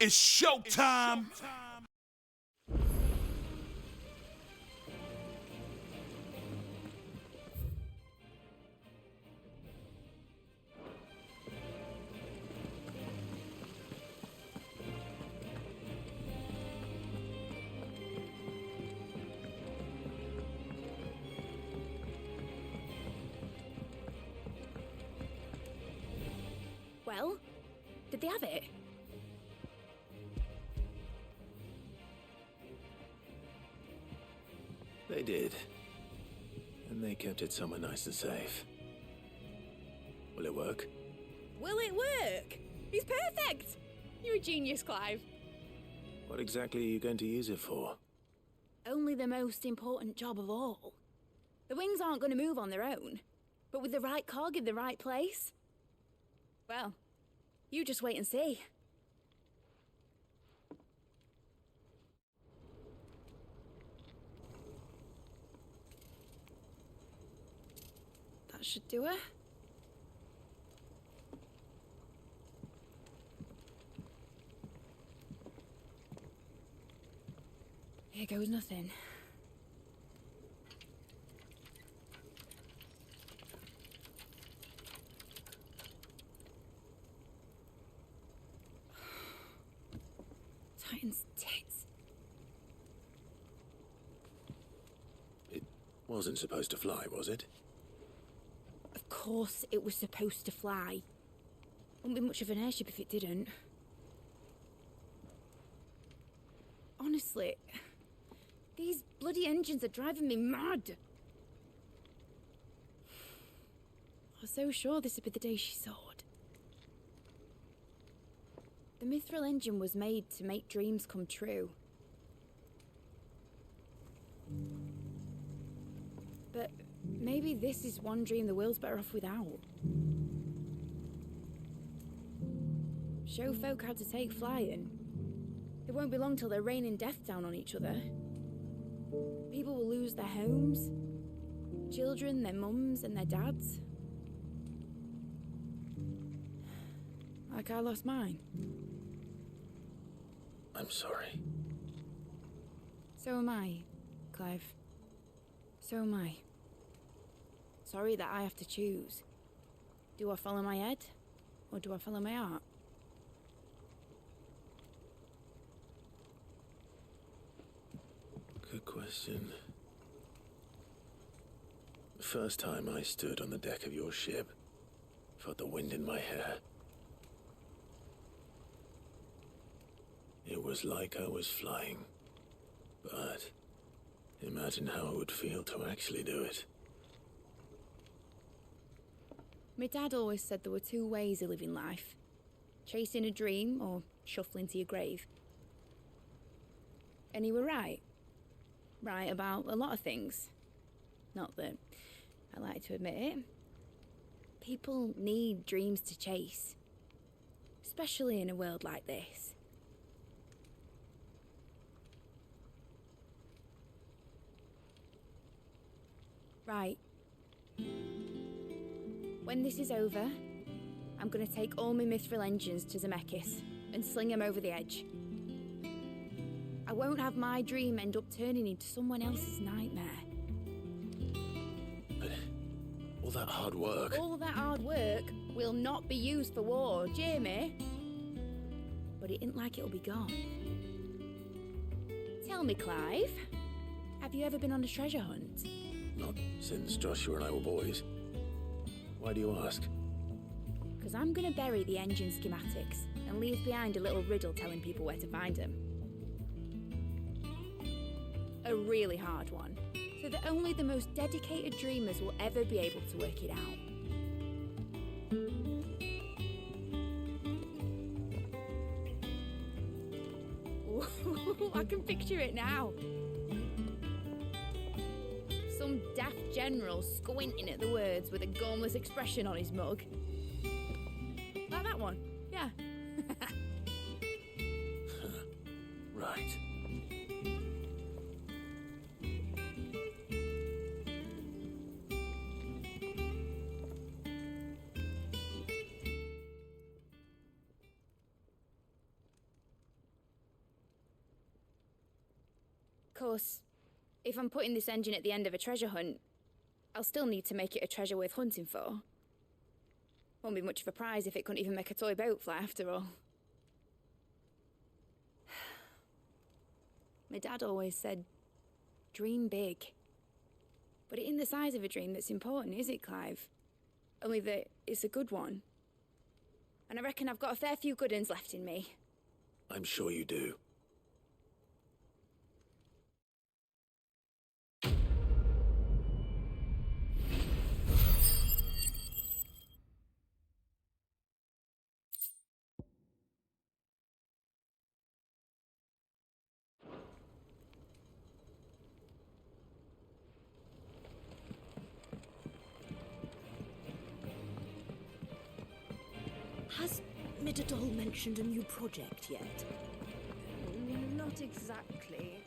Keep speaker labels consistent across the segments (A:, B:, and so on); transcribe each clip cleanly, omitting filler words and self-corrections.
A: It's showtime.
B: Well, did they have it?
C: They did. And they kept it somewhere nice and safe. Will it work?
B: Will it work? He's perfect! You're a genius, Clive.
C: What exactly are you going to use it for?
B: Only the most important job of all. The wings aren't going to move on their own. But with the right cog in the right place... well, you just wait and see. That should do it. Here goes nothing. Titan's tits.
C: It wasn't supposed to fly, was it?
B: Of course it was supposed to fly. Wouldn't be much of an airship if it didn't. Honestly, these bloody engines are driving me mad. I was so sure this would be the day she soared. The mithril engine was made to make dreams come true. But maybe this is one dream the world's better off without. Show folk how to take flying. It won't be long till they're raining death down on each other. People will lose their homes, children, their mums and their dads. Like I lost mine.
C: I'm sorry.
B: So am I, Clive. So am I. Sorry that I have to choose. Do I follow my head, or do I follow my heart?
C: Good question. The first time I stood on the deck of your ship, felt the wind in my hair. It was like I was flying. But imagine how it would feel to actually do it.
B: My dad always said there were two ways of living life. Chasing a dream or shuffling to your grave. And he were right. Right about a lot of things. Not that I like to admit it. People need dreams to chase. Especially in a world like this. Right. When this is over, I'm gonna take all my mithril engines to Zemeckis and sling them over the edge. I won't have my dream end up turning into someone else's nightmare.
C: But all that hard work...
B: All that hard work will not be used for war, Jamie. But it ain't like it'll be gone. Tell me, Clive, have you ever been on a treasure hunt?
C: Not since Joshua and I were boys. Why do you ask?
B: Because I'm gonna bury the engine schematics and leave behind a little riddle telling people where to find them. A really hard one, so that only the most dedicated dreamers will ever be able to work it out. Ooh, I can picture it now. Some daft general squinting at the words with a gormless expression on his mug. Like that one, yeah.
C: Right.
B: course, if I'm putting this engine at the end of a treasure hunt, I'll still need to make it a treasure worth hunting for. Won't be much of a prize if it couldn't even make a toy boat fly after all. My dad always said, dream big. But it ain't the size of a dream that's important, is it, Clive? Only that it's a good one. And I reckon I've got a fair few good uns left in me.
C: I'm sure you do.
A: Has Midadol mentioned a new project yet?
B: Not exactly.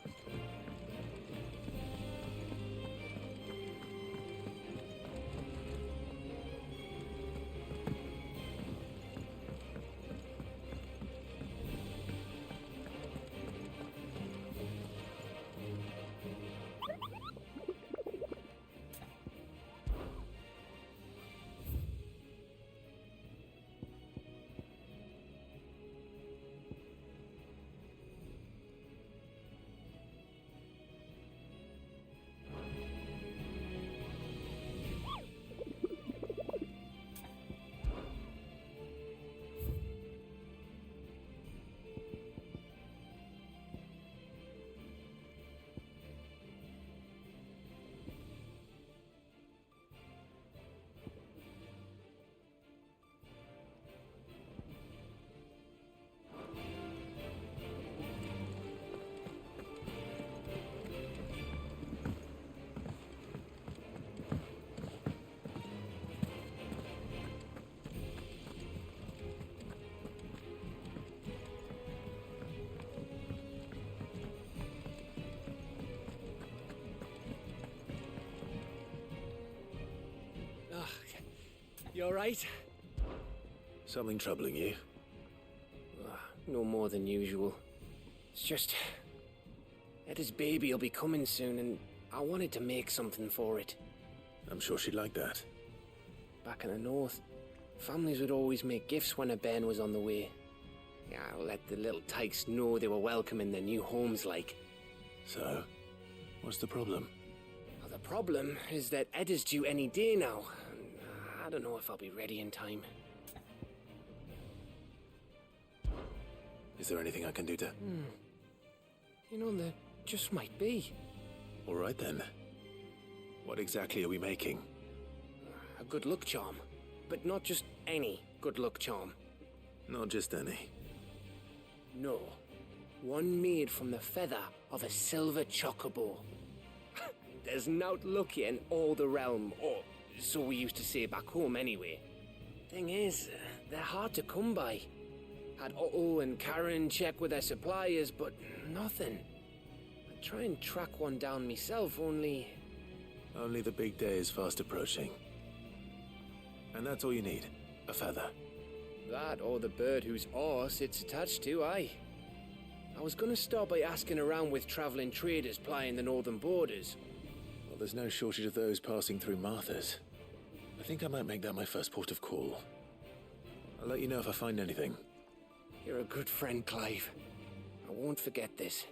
D: You alright?
C: Something troubling you?
D: No more than usual. It's just... Etta's baby will be coming soon, and I wanted to make something for it.
C: I'm sure she'd like that.
D: Back in the north, families would always make gifts when a bairn was on the way. Yeah, let the little tykes know they were welcome in their new homes, like.
C: So, what's the problem?
D: Well, the problem is that Etta's due any day now. I don't know if I'll be ready in time.
C: Is there anything I can do to...
D: You know, there just might be.
C: All right then. What exactly are we making?
D: A good luck charm. But not just any good luck charm.
C: Not just any.
D: No. One made from the feather of a silver chocobo. There's nowt lucky in all the realm, or so we used to say back home anyway. Thing is, they're hard to come by. Had Otto and Karen check with their suppliers, but nothing. I'd try and track one down myself, only...
C: Only the big day is fast approaching. And that's all you need, a feather.
D: That or the bird whose arse it's attached to, aye. I was gonna start by asking around with traveling traders plying the northern borders.
C: Well, there's no shortage of those passing through Martha's. I think I might make that my first port of call. I'll let you know if I find anything.
D: You're a good friend, Clive. I won't forget this.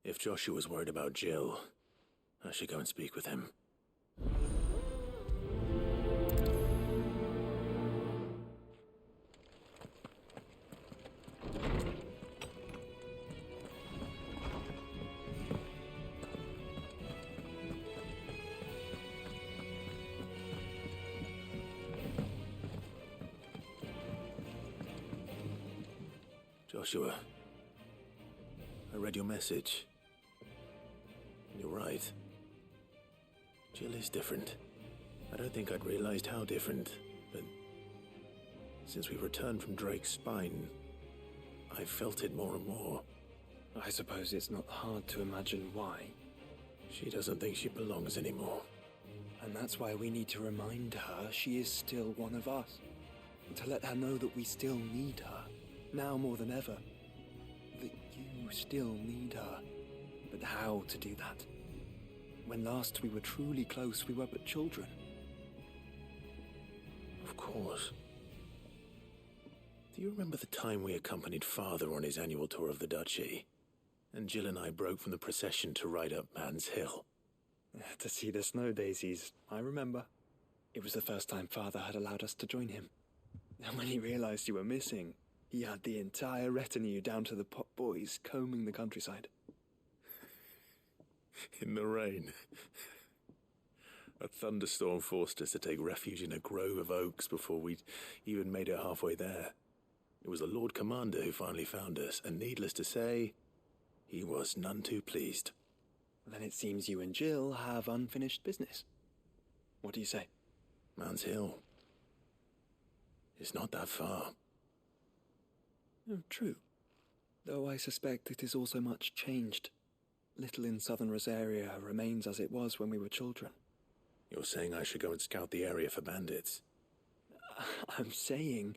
C: If Joshua's worried about Jill, I should go and speak with him. Joshua, I read your message. You're right. Jill is different. I don't think I'd realized how different, but since we returned from Drake's spine, I've felt it more and more.
E: I suppose it's not hard to imagine why.
C: She doesn't think she belongs anymore.
E: And that's why we need to remind her she is still one of us. To let her know that we still need her, now more than ever. That you still need her. But how to do that? When last we were truly close, we were but children.
C: Of course. Do you remember the time we accompanied Father on his annual tour of the Duchy? And Jill and I broke from the procession to ride up Man's Hill.
E: To see the snow daisies, I remember. It was the first time Father had allowed us to join him. And when he realized you were missing, he had the entire retinue down to the pot boys combing the countryside.
C: In the rain. A thunderstorm forced us to take refuge in a grove of oaks before we'd even made it halfway there. It was the Lord Commander who finally found us, and needless to say, he was none too pleased.
E: Then it seems you and Jill have unfinished business. What do you say?
C: Man's Hill. It's not that far.
E: Oh, true. Though I suspect it is also much changed. Little in southern Rosaria remains as it was when we were children.
C: You're saying I should go and scout the area for bandits?
E: I'm saying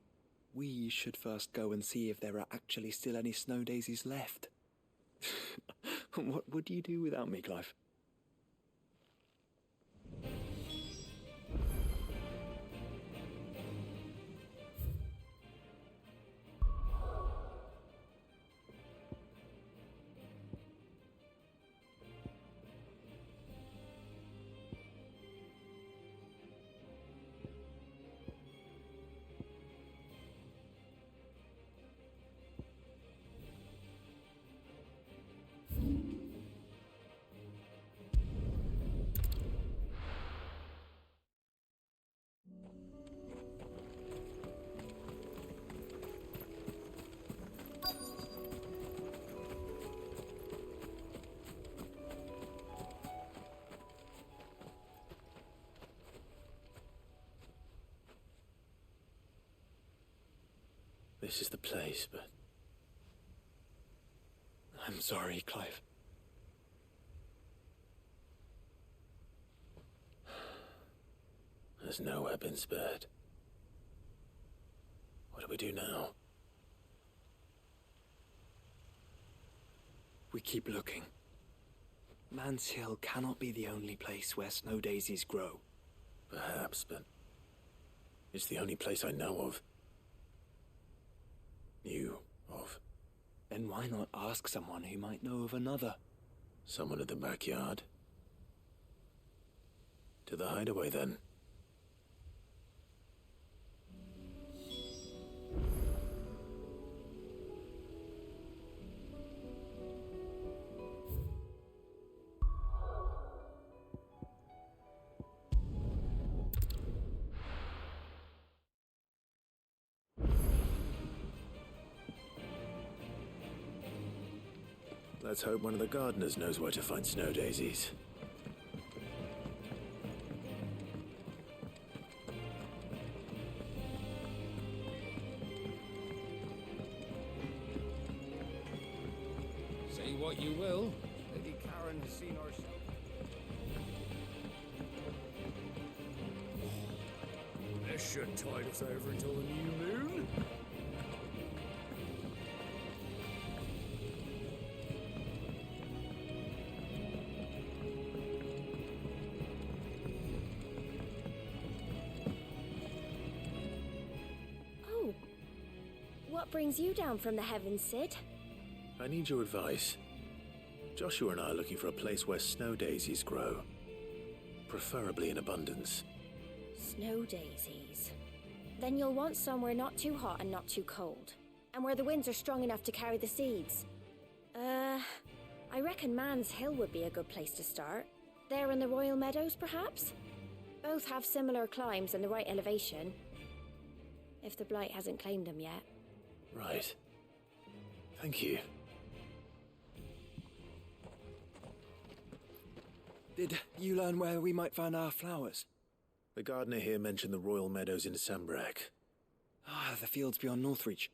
E: we should first go and see if there are actually still any snow daisies left. What would you do without me, Clive?
C: This is the place, but
E: I'm sorry, Clive.
C: there's nowhere been spared. What do we do now?
E: We keep looking. Man's Hill cannot be the only place where snow daisies grow.
C: Perhaps, but it's the only place I know of. Knew of.
E: Then why not ask someone who might know of another?
C: Someone at the backyard. To the hideaway, then. Let's hope one of the gardeners knows where to find snow daisies.
F: Say what you will, Lady Karen has seen our show. This should tide us over until the new moon.
G: What brings you down from the heavens, Sid?
C: I need your advice. Joshua and I are looking for a place where snow daisies grow. Preferably in abundance.
G: Snow daisies. Then you'll want somewhere not too hot and not too cold. And where the winds are strong enough to carry the seeds. I reckon Man's Hill would be a good place to start. There in the Royal Meadows, perhaps? Both have similar climbs and the right elevation. If the Blight hasn't claimed them yet.
C: Right. Thank you.
E: Did you learn where we might find our flowers?
C: The gardener here mentioned the royal meadows in Sambrak.
E: Ah, the fields beyond Northreach.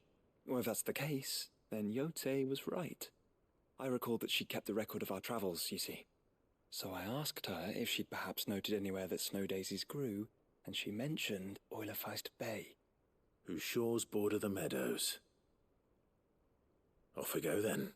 E: Well, if that's the case, then Yote was right. I recalled that she kept the record of our travels, you see. So I asked her if she'd perhaps noted anywhere that snow daisies grew, and she mentioned Oilerfeist Bay.
C: Whose shores border the meadows. Off we go then.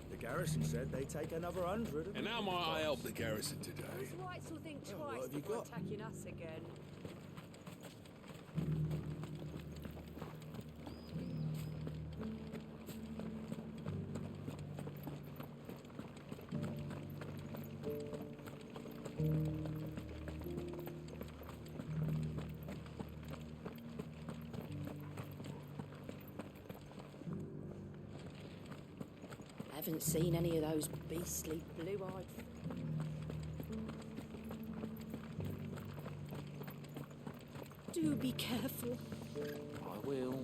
F: The garrison said they'd take another 100.
H: And how might I help the garrison today?
I: Whites will think
F: Well, what
I: twice
F: have you
I: before
F: got?
I: attacking us again.
A: I haven't seen any of those beastly blue-eyed... Do be careful.
H: I will.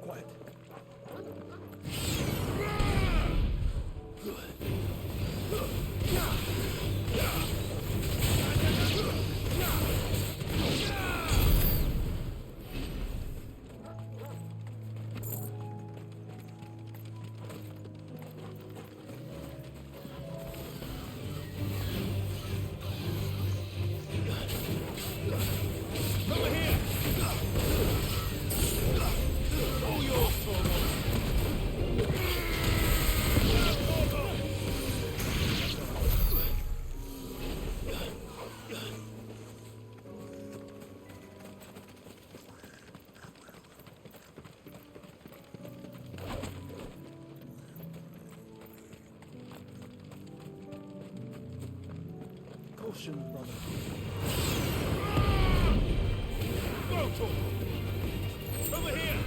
F: Quiet. Caution, brother.
H: Over here!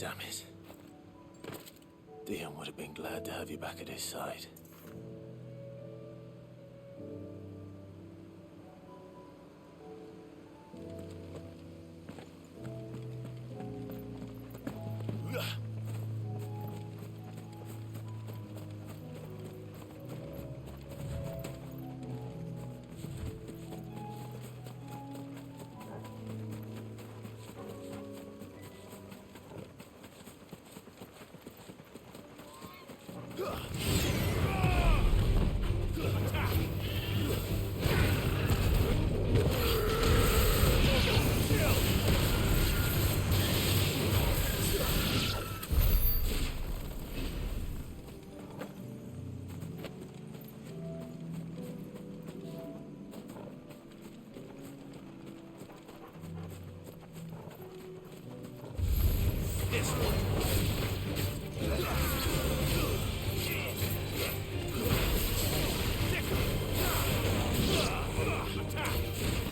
C: Damn it. Dion would have been glad to have you back at his side.